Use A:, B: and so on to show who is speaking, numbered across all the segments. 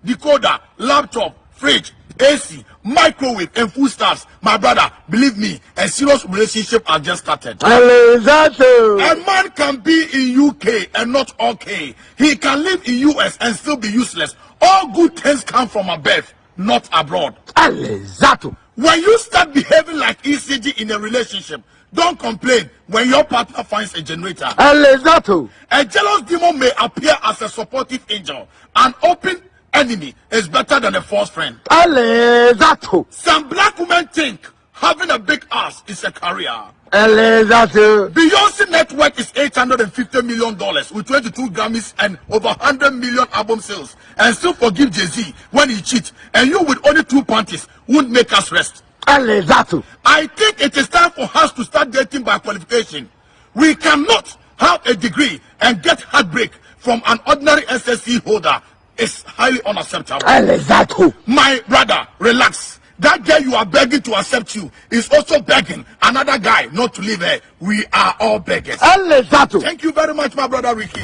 A: decoder, laptop, fridge, AC, microwave, and food stuffs. My brother, believe me, a serious relationship has just started. A man can be in UK and not okay. He can live in US and still be useless. All good things come from above, not abroad. When you start behaving like ECG in a relationship, don't complain when your partner finds a generator. A jealous demon may appear as a supportive angel. An open enemy is better than a false friend. Some black women think having a big ass is a career. Beyonce's net worth is $850 million with 22 Grammys and over 100 million album sales, and still forgive Jay-Z when he cheats, and you with only 2 panties won't make us rest. I think it is time for us to start dating by qualification. We cannot have a degree and get heartbreak from an ordinary SSC holder. It's highly unacceptable. My brother, relax. That girl you are begging to accept you is also begging another guy not to leave her. We are all beggars. Thank you very much, my brother Ricky.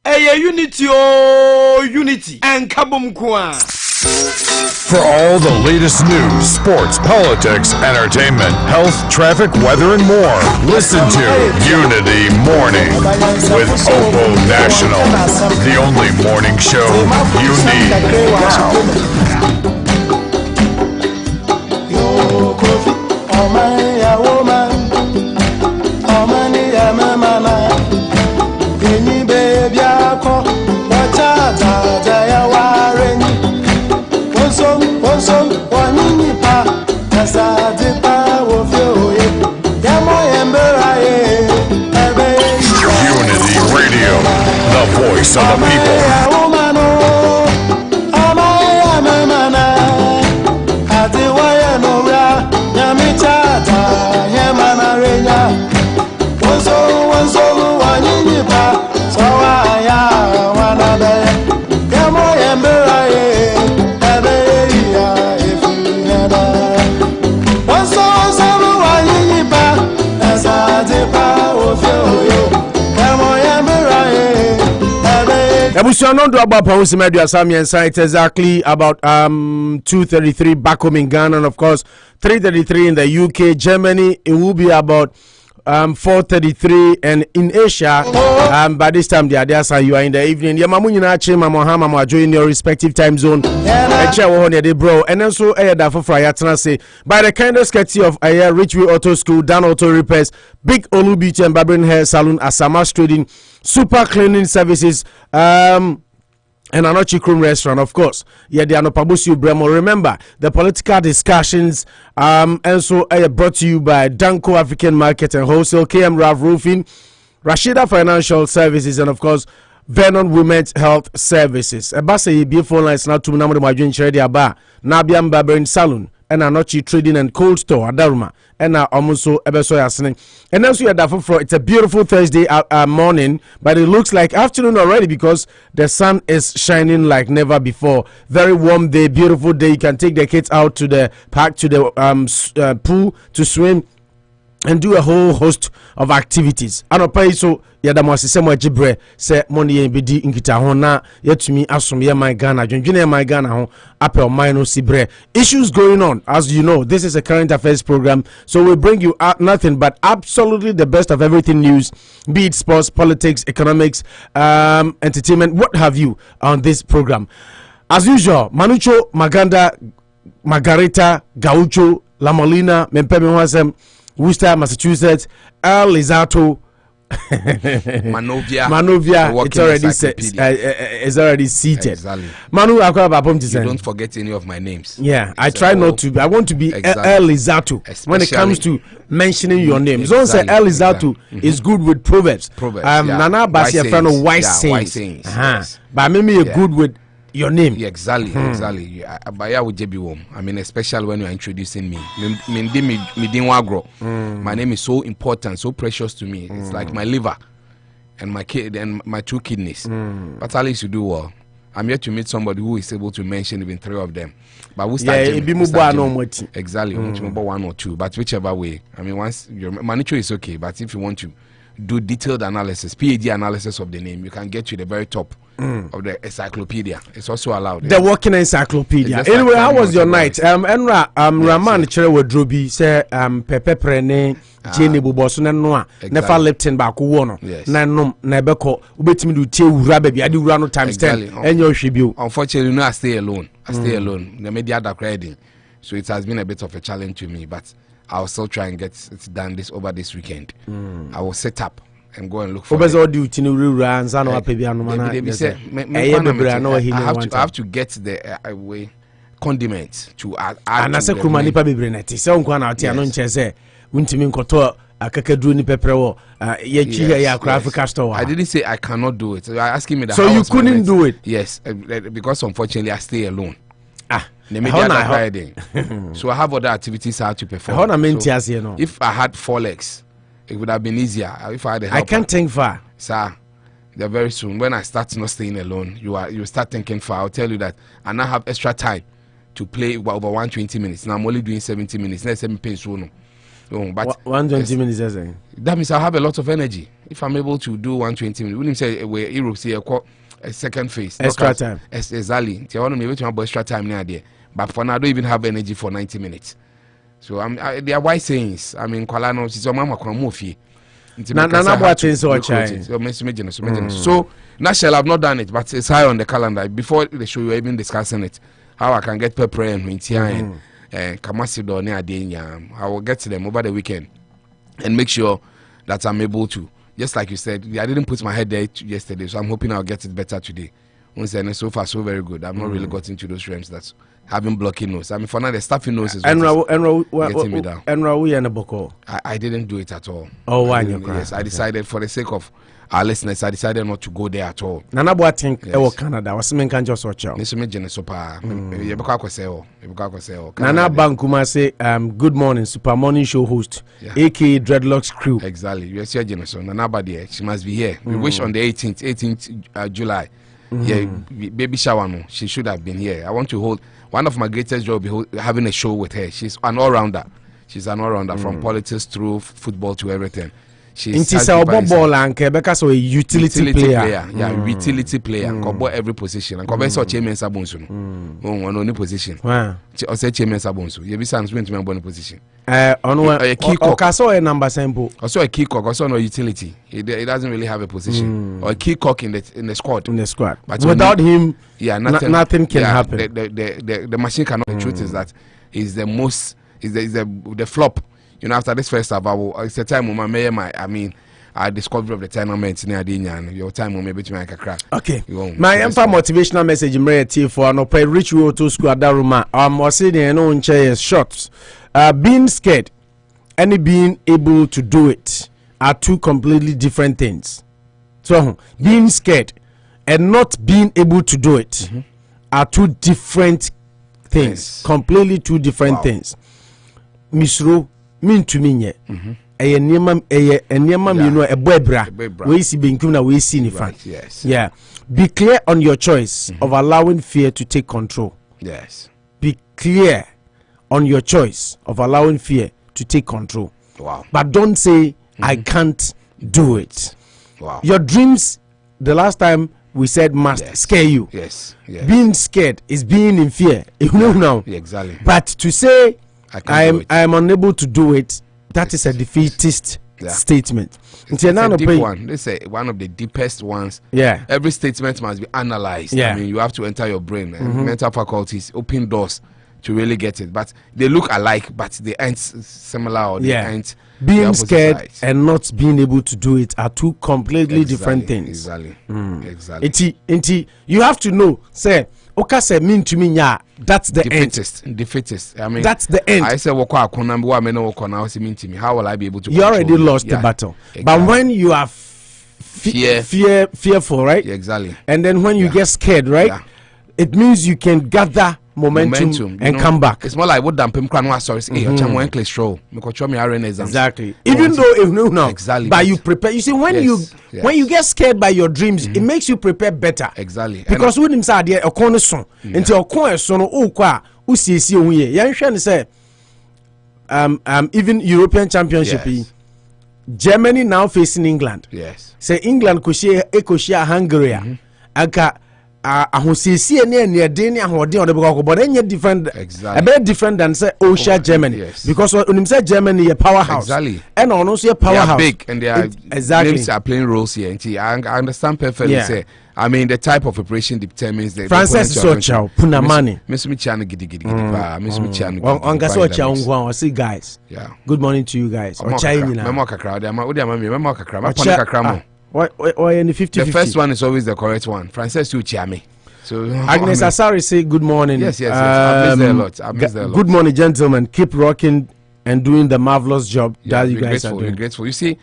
B: Unity, oh, unity, and kabum kwa.
C: For all the latest news, sports, politics, entertainment, health, traffic, weather, and more, listen to Unity Morning with Opo National, the only morning show you Unity Radio, the voice of the people. It's exactly about 2:33 back home in Ghana, and of course 3:33 in the UK. Germany, it will be about 4:33, and in Asia, by this time, you are in the evening. In your respective time zone. And also, by the kindest courtesy of Richway Auto School, Dan Auto Repairs, Big Olu Beach and Barbering Hair Salon, Asamas Trading, Super Cleaning Services, and Anochi Krum Restaurant, of course. Yeah, the Anopa Bosuo Bremo. Remember, the political discussions also brought to you by Donkor African Market and Wholesale, KM Rav Roofing, Rashida Financial Services, and of course, Vernon Women's Health Services. Abasa beautiful lines now to number my joint charity aba Nabiam Barbering Salon and Anochi Trading and Cold Store Adaruma and also Ebeso Yasning. And also you are for it's a beautiful Thursday morning, but it looks like afternoon already because the sun is shining like never before. Very warm day, beautiful day. You can take the kids out to the park, to the pool to swim and do a whole host of activities. Anopa so yadamo asisemo ajibre se money bedi nkita ho na yatumi asom ye my Ghana dwendwene my Ghana ho apel mine sibre. Issues going on, as you know. This is a current affairs program, so we bring you nothing but absolutely the best of everything news, be it sports, politics, economics, entertainment, what have you, on this program. As usual, Manucho, Maganda, Margarita, Gaucho, La Molina, Mempeme Wasem, Worcester, Massachusetts, El Lizato, Manovia, it's already seated.
B: Exactly.
A: Manu,
B: you don't forget any of my names.
A: Yeah, I try not to. I want to be El Lizato when it comes to mentioning your name. Don't say El Lizato is good with proverbs. Nana Basia friend of wise sayings. But maybe you're good with your name.
B: Yeah, exactly. I mean, especially when you're introducing me. My name is so important, so precious to me. It's like my liver and my kid and my 2 kidneys. But at least you do well. I'm here to meet somebody who is able to mention even 3 of them. But we'll start. Exactly. 1 or 2, but whichever way. I mean, once your Manicho is okay, but if you want to do detailed analysis, PhD analysis of the name, you can get to the very top of the encyclopedia. It's also allowed.
C: The working encyclopedia. Anyway, how was your night? Enra Raman chere wadrobi say Pepe Prene Jenny Buboso na noa never Lipton back wono na nom na ebeko ubetimi do tie wura baby ade wura no times 10 enyo hwebio.
B: Unfortunately, no, I stay alone. The media are credit. So it has been a bit of a challenge to me, but I'll still try and get it done over this weekend. I will set up and go and look for it. I have to get the way condiments to add to the I didn't say I cannot do it. You're asking me that.
C: So you couldn't do it?
B: Yes, because unfortunately I stay alone. So I have other activities I have to perform. So if I had 4 legs, it would have been easier. If I had a helper,
C: I can't think far,
B: sir. Very soon, when I start not staying alone, you start thinking far. I'll tell you that, and I have extra time to play over 120 minutes. Now I'm only doing 70 minutes. Let's say but
C: 120 minutes.
B: That means I have a lot of energy. If I'm able to do 120 minutes, wouldn't say where Europe see a second phase,
C: extra time.
B: Exactly. I want to be able to have extra time near there. But for now, I don't even have energy for 90 minutes. So they are wise sayings. I mean, Kwalano, she's a mama Kwamufi. So, Nashel, I've not done it, but it's high on the calendar. Before the show, you're even discussing it. How I can get pepper and Wintia and Kamasido near Denya. I will get to them over the weekend and make sure that I'm able to. Just like you said, I didn't put my head there yesterday, so I'm hoping I'll get it better today. And so far, so very good. I've not really got into those realms that's having blocking nose. I mean, for now, the stuffy nose is getting me down. I didn't do it at all.
C: Oh, why?
B: Yes, I decided for the sake of our listeners, I decided not to go there at all.
C: Nana think Canada was some can just watch out. Nana Bankuma say, good morning, Super Morning Show host, aka Dreadlocks crew.
B: Exactly. Yes, Nana, she must be here. We wish on the 18th July. Yeah, baby shower. No, she should have been here. I want to hold one of my greatest joy be having a show with her. She's an all-rounder. From politics through football to everything. She's a utility player. Yeah, utility player. Cover every position. And cover so chairman sabonso. On any position. Wow. I say chairman sabonso. You be sans win to me on position.
C: A key cock. Also a number sample.
B: Also a key cock. Also no utility. He doesn't really have a position. Or a key cock in the squad.
C: But without him, nothing can happen.
B: The machine cannot. The truth is that he's the most. Is the flop. After this first half, it's a time when I discovery of the tournament near Dinyan. Your time will maybe to make a crack.
C: Okay. My motivational message in for an open rich road to school at Daruma. Was saying and own chairs shots. Being scared and being able to do it are two completely different things. So being scared and not being able to do it are two different things. Completely two different things. Misro mean to me ye enema you know a bebra we see benkum na we see in front.
B: Yes.
C: Yeah, be clear on your choice of allowing fear to take control.
B: Yes,
C: be clear on your choice of allowing fear to take control.
B: Wow.
C: But don't say I can't do it.
B: Wow.
C: Your dreams, the last time we said, must scare you.
B: Yes.
C: Being scared is being in fear. You know now.
B: Exactly.
C: But to say I am unable to do it, that is a defeatist statement.
B: It's a deep one. This is one of the deepest ones.
C: Yeah.
B: Every statement must be analyzed.
C: Yeah.
B: I mean, you have to enter your brain. Mental faculties open doors to really get it. But they look alike, but they ain't similar or they ain't.
C: Being scared sides. And not being able to do it are two completely different things.
B: Exactly.
C: Exactly. You have to know, say, okay, say mean to me, yeah, that's the end.
B: Defeatist. I mean,
C: that's the end.
B: I say, mean to me. How will I be able to?
C: You already lost the battle. Exactly. But when you are fearful, right?
B: Yeah, exactly.
C: And then when you get scared, right? It means you can gather momentum and come back.
B: It's more like what damn exactly.
C: Even though
B: exactly,
C: but you prepare. You see, when you get scared by your dreams, it makes you prepare better.
B: Exactly.
C: Because when inside there a corner son until a corner son oh kwa usi yan say even European Championship Germany now facing England.
B: Yes.
C: Say England Koshia Hungary. Aka ahosiesie ne den ne ahode on the but any different
B: exactly.
C: A bit different than say Osha Germany.
B: Yes.
C: Because when you say Germany a powerhouse.
B: Exactly.
C: And also a powerhouse.
B: They are big and they are
C: exactly.
B: names are playing roles here. And I understand perfectly.
C: Yeah.
B: Say, I mean, the type of operation determines the.
C: Francis Sochao, Punamani.
B: Miss Michano gidi. Miss Michano.
C: On Gasocha, I see guys.
B: Yeah.
C: Good morning to you guys. Or China.
B: Memoka crowd. Memoka crowd.
C: Why in the 50?
B: The first one is always the correct one. Francis Uchiami. So
C: Agnes Asari say good morning.
B: Yes. I miss there a lot.
C: Good morning, gentlemen. Keep rocking and doing the marvelous job that you guys are doing.
B: We're grateful. You see,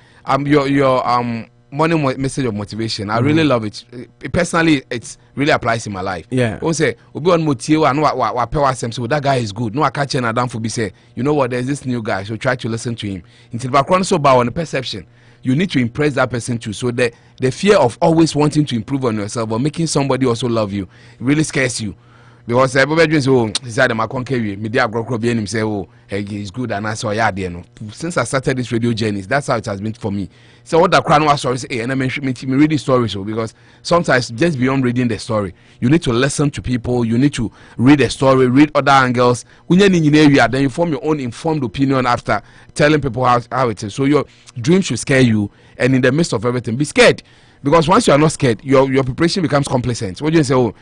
B: your morning message of motivation. I really love it. Personally, it really applies in my life.
C: Yeah.
B: Don't say obi on motive and what power so that guy is good. No, I catch and Adam for be say, you know what? There's this new guy, so try to listen to him. Until background so bad on the perception. You need to impress that person too. So the fear of always wanting to improve on yourself or making somebody also love you really scares you. Because everybody says, oh, he said, I'm carry media grow be him say, oh, hey, he's good and I saw yeah, no. Since I started this radio journey, that's how it has been for me. So what the crown was stories, hey, and I me read the story so because sometimes just beyond reading the story, you need to listen to people, you need to read the story, read other angles. When you're in area, then you form your own informed opinion after telling people how it is. So your dream should scare you, and in the midst of everything, be scared. Because once you are not scared, your preparation becomes complacent. What do you say? Oh,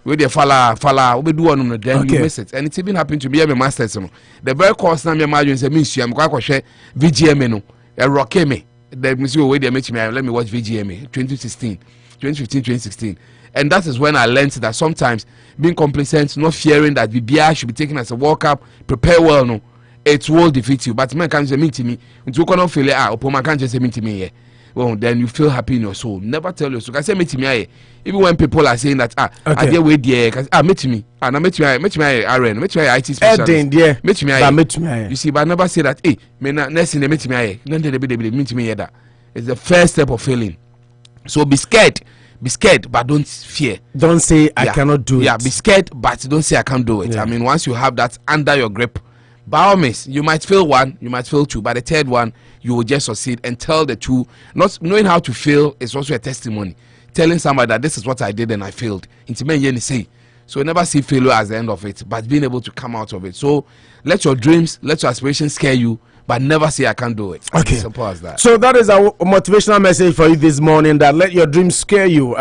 B: we de fala, we do one then you miss it. And it's even happened to me. I'm a master. The very course now, me imagine say me I'm quite sure VGMA no, a rock me. The monsieur way they make me. Let me watch VGMA 2015, 2016, and that is when I learned that sometimes being complacent, not fearing that BBI should be taken as a World Cup, prepare well no, it will defeat you. But man can't say me to me. Until you cannot feel it, Opoma can't just say me to me. Yeah. Well, then you feel happy in your soul. Never tell your soul. I say, meet me. Even when people are saying that, I did wait there, meet me. And I meet me, RN, meet me, IT specialist. Meet me. You see, but I never say that, hey, next in the meet me. None of the meet me. It's the first step of failing. So be scared, but don't fear.
C: Don't say I cannot do it.
B: Yeah, be scared, but don't say I can't do it. Yeah. I mean, once you have that under your grip, by all means, you might fail one, you might fail two, but the third one, you will just succeed and tell the two. Not knowing how to fail is also a testimony. Telling somebody that this is what I did and I failed. So never see failure as the end of it, but being able to come out of it. So let your dreams, let your aspirations scare you, but never say I can't do it.
C: Okay.
B: As simple as that.
C: So that is our motivational message for you this morning, that let your dreams scare you.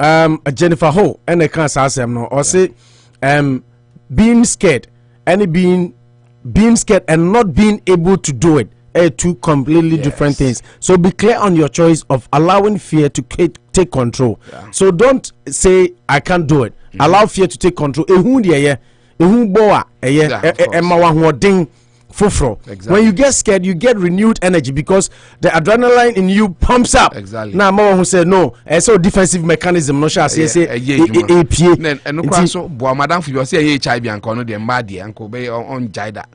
C: Jennifer Ho, and I can't say no, or say being scared, being scared and not being able to do it are two completely different things. So be clear on your choice of allowing fear to take control. So don't say I can't do it. Allow fear to take control. Exactly. When you get scared, you get renewed energy because the adrenaline in you pumps up.
B: Exactly.
C: Now, more who say no, it's so defensive mechanism. No, shall say APA.
B: And no, so madam, for you say HIV and corner the mad uncle be on Jida.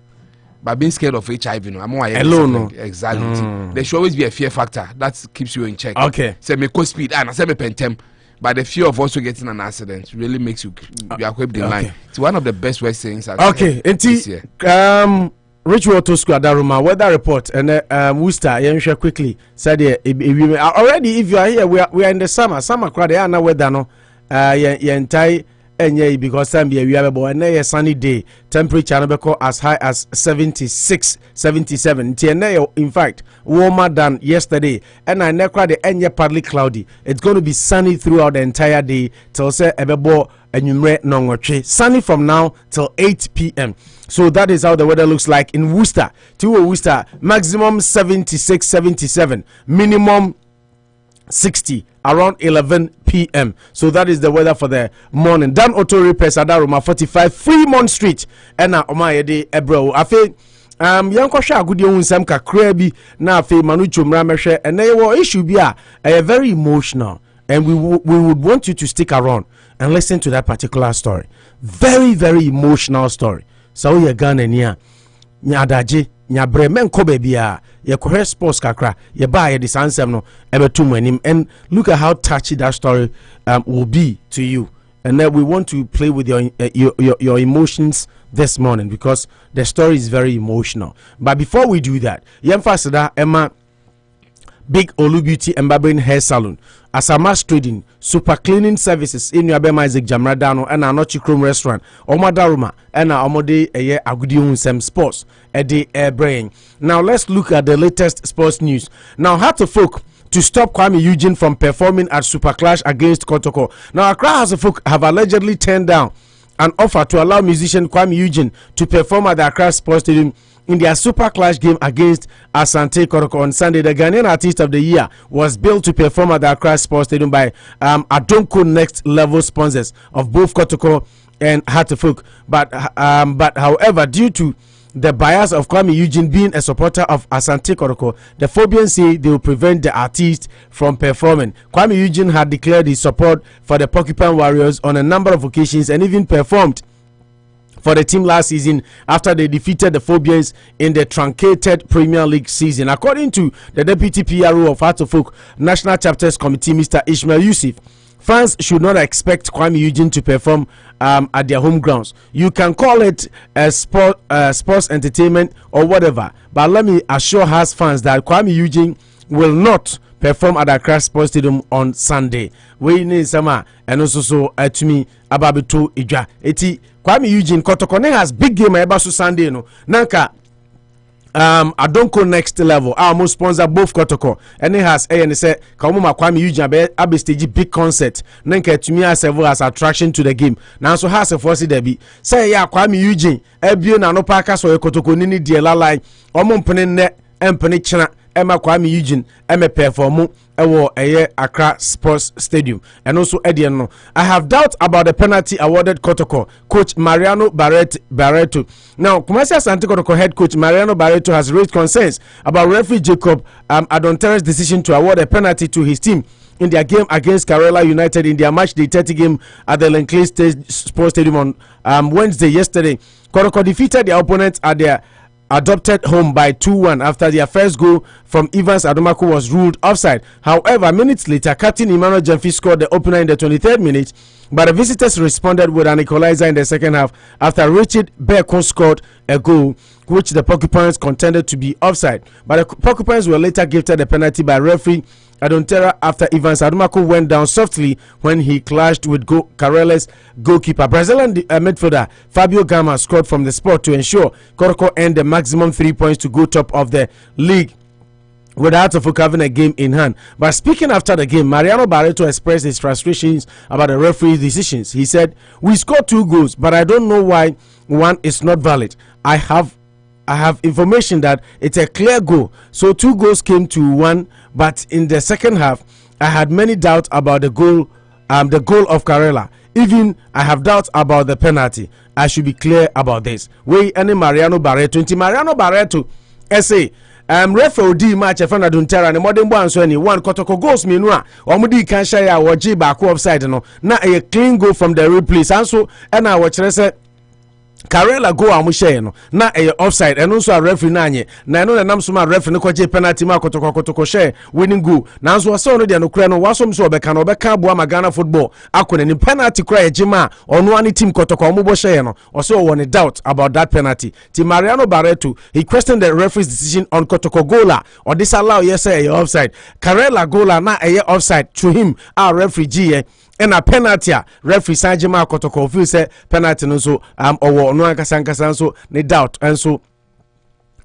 B: But being scared of HIV, no, I'm more alone. Exactly. There should always be a fear factor that keeps you in check.
C: Okay.
B: Say me co speed and I say me pentem. But the fear of also getting an accident really makes you are equipped in line. It's one of the best West sayings.
C: Okay. Rich Water School Daruma weather report and Worcester. Yeah, quickly said already. If you are here, we are in the summer. Summer crowd. Yeah, now weather no. Entire. Because time we have a sunny day, temperature as high as 76, 77. In fact, warmer than yesterday. And I never the partly cloudy. It's going to be sunny throughout the entire day till say sunny from now till 8 p.m. So that is how the weather looks like in Worcester. To Worcester, maximum 76, 77, minimum 60 around 11 p.m. So that is the weather for the morning. Dan Auto Repairs Adaruma 45 Fremont Street. Ena Omayede Ebro. Afe yanko sha agudi onsam kakra bi na afe manu chomra mehwe and there issue bi a very emotional, and we would want you to stick around and listen to that particular story. Very, very emotional story. So you Ghana nia nyadaje nyabre menko bebia ye kohwe sports kakra ye ba ye disansem no ebetum anim, and look at how touchy that story will be to you. And then we want to play with your emotions this morning because the story is very emotional. But before we do that, yemfasida Emma Big Olu Beauty and Barbering Hair Salon, Asamas Trading, Super Cleaning Services in Yabema Isaac Jamradano, and Anochi Chrome Restaurant, Omadaruma, and Omode Eye Agudiun Sem Sports, Eddie Air Brain. Now let's look at the latest sports news. Now, Heart of Folk to stop Kwame Eugene from performing at Super Clash against Kotoko. Now, Accra Heart of Folk have allegedly turned down an offer to allow musician Kwame Eugene to perform at the Accra Sports Stadium in their Super Clash game against Asante Kotoko on Sunday. The Ghanaian Artist of the Year was billed to perform at the Accra Sports Stadium by Donkor Next Level sponsors of both Kotoko and Heart of Folk. But however, due to the bias of Kwame Eugene being a supporter of Asante Kotoko, the Phobians say they will prevent the artist from performing. Kwame Eugene had declared his support for the Porcupine Warriors on a number of occasions and even performed for the team last season after they defeated the Phobians in the truncated Premier League season. According to the Deputy PRO of Heart of Folk National Chapters Committee, Mr. Ishmael Yusuf, fans should not expect Kwame Eugene to perform at their home grounds. You can call it a sports entertainment or whatever, but let me assure Hearts fans that Kwame Eugene will not perform at the Accra Sports Stadium on Sunday. We need some and also to me Ababitu Ija. Eti Kwame Eugene Kotoko has big game Ebasu Sunday no. Nanka Donkor Next Level almost sponsor both Kotoko and it has and say Kamuma Kwame Eugene abe stage big concert nanka to me as attraction to the game. Now so has a force derby say ya Kwame Eugene ebio na no parka so Kotoko nini die la line omo mpene ne empene chena Emma Kwame Eugene perform ewo Accra Sports Stadium and also Ediano. I have doubt about the penalty awarded Kotoko coach Mariano Barreto. Now, Kumasi Asante Kotoko head coach Mariano Barreto has raised concerns about referee Jacob Adontere's decision to award a penalty to his team in their game against Karela United in their match day 30 game at the Lenkley Sports Stadium on Wednesday yesterday. Kotoko defeated their opponents at their adopted home by 2-1 after their first goal from Evans Adomako was ruled offside. However, minutes later, Captain Emmanuel Jemfi scored the opener in the 23rd minute, but the visitors responded with an equalizer in the second half after Richard Berko scored a goal which the Porcupines contended to be offside. But the Porcupines were later gifted the penalty by referee Adontera after Evans Adomako went down softly when he clashed with Karela's goalkeeper. Brazilian midfielder Fabio Gama scored from the spot to ensure Kotoko earned the maximum 3 points to go top of the league without having a game in hand. But speaking after the game, Mariano Barreto expressed his frustrations about the referee's decisions. He said, "We scored 2 goals, but I don't know why one is not valid. I have information that it's a clear goal. So 2 goals came to 1, but in the second half, I had many doubts about the goal of Karela. Even I have doubts about the penalty. I should be clear about this." We any Mariano Barreto. Mariano Barreto, say, referee di match e fana Duntera ne modern boy so any one Kotoko goals menu a omudi kan share ya woji back offside no na a clean goal from the replay so and I watch say Karela go amushare no na offside and also a referee na anye na no na nam so ma referee no kwaje penalty ma Kotoko share winning goal na so so no de no kura no wasom so obeka boa magana football akone ni penalty kura ejima ono ani team Kotoko omubo share no also one doubt about that penalty. Ti Mariano Barreto, he questioned the referee's decision on Kotoko goaler or disallow yes offside. Karela goaler na offside to him our referee G and a penalty referee Sanjima Kotoko feel say penalty no so owo no ankasa so ne doubt and so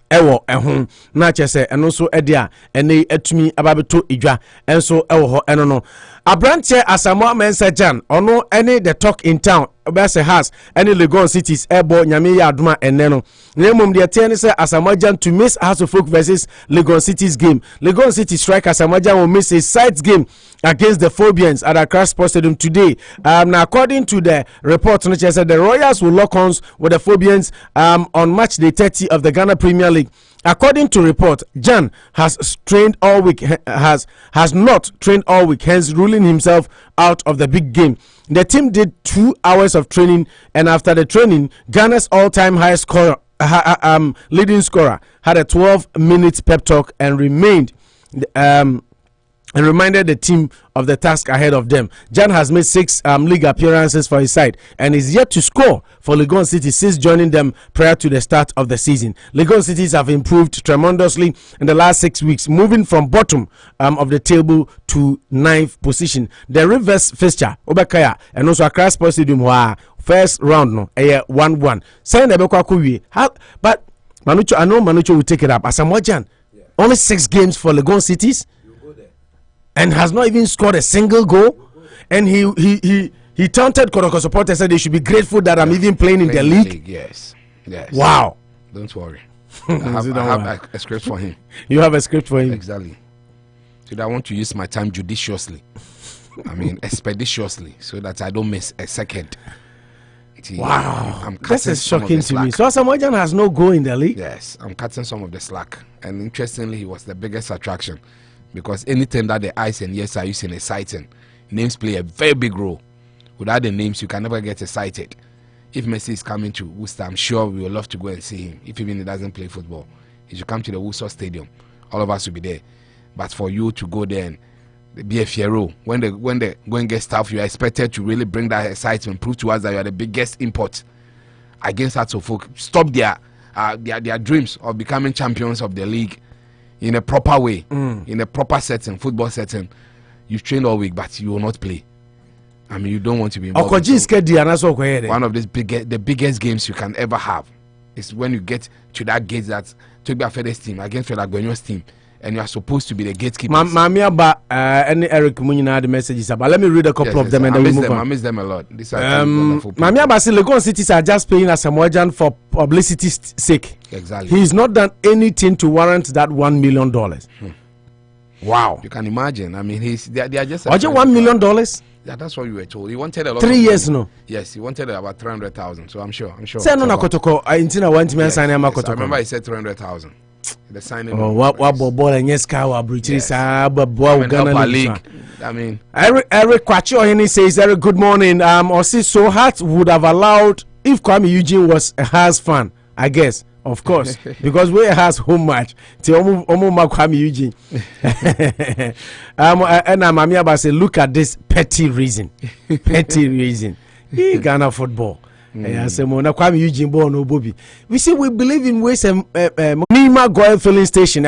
C: ewo ehun na chese eno so edia ene atumi ababeto idwa enso ewo ho eno no abranche Asamoah Mensah Jan ono any the talk in town obese has any Legon cities ebo nyame ya adoma ene no nemum de tie ne say Asamoah Jan to miss House of Folk versus Legon cities game. Legon City striker Asamoah Jan will miss his side game against the Phobians at Accra Sports Stadium today. Now according to the report, said the Royals will lock horns with the Phobians on match day 30 of the Ghana Premier League. According to report, Jan has trained all week, has not trained all week, hence ruling himself out of the big game. The team did 2 hours of training, and after the training, Ghana's all-time highest scorer, leading scorer, had a 12-minute pep talk and remained and reminded the team of the task ahead of them. Jan has made 6 league appearances for his side and is yet to score for Legon City since joining them prior to the start of the season. Legon Cities have improved tremendously in the last 6 weeks, moving from bottom of the table to 9th position. The reverse fixture, Obakaya, and also Accra Sports Stadium, first round, no, 1-1. Saying but Manucho, I know Manucho will take it up. Asamoah, only 6 games for Legon Cities. And has not even scored a single goal. And he taunted Koroko supporters, said they should be grateful that I'm even playing in the league.
B: Yes.
C: Wow.
B: Don't worry. I have a script for him.
C: You have a script for him?
B: Exactly. So I want to use my time judiciously. I mean, expeditiously, so that I don't miss a second.
C: Wow. This is shocking to me. So Asamoah has no goal in the league?
B: Yes. I'm cutting some of the slack. And interestingly, he was the biggest attraction. Because anything that the eyes and ears are using is citing. Names play a very big role. Without the names, you can never get excited. If Messi is coming to Worcester, I'm sure we will love to go and see him. If even he doesn't play football, he should come to the Worcester Stadium. All of us will be there. But for you to go there and be a Fiero, when they go and get stuff, you are expected to really bring that excitement, prove to us that you are the biggest import against that of folk. Stop their dreams of becoming champions of the league. In a proper way, in a proper setting, football setting. You've trained all week, but you will not play. I mean, you don't want to be involved. One of the biggest games you can ever have is when you get to that gate that Togba Fede's team against Felaguenyo's team, and you are supposed to be the gatekeeper.
C: And Eric Munina the messages about. Let me read a couple of them and then we move on.
B: I miss them a lot.
C: Mamiaba say Legon Cities are just paying Asamoah for publicity's sake.
B: Exactly.
C: He's not done anything to warrant that $1 million. Wow.
B: You can imagine. I mean, they are just
C: $1 million.
B: Yeah, that's what we were told. He wanted a lot.
C: 3 years, no.
B: Yes, he wanted about 300,000. So I'm sure.
C: Say no, Nakotoko. I
B: remember he said 300,000. The signing.
C: Oh, what ball and yes, cow breaches. Ghana
B: League. I mean,
C: Eric Kwacho says, Eric, good morning. Osi Sohat would have allowed if Kwame Eugene was a Haas fan, I guess. Of course, because we has home match. Kwame Eugene. And Mamiaba say, look at this petty reason. Ghana football. I say, Kwame Eugene born no Bobby. We see we believe in ways Nima Goil filling station.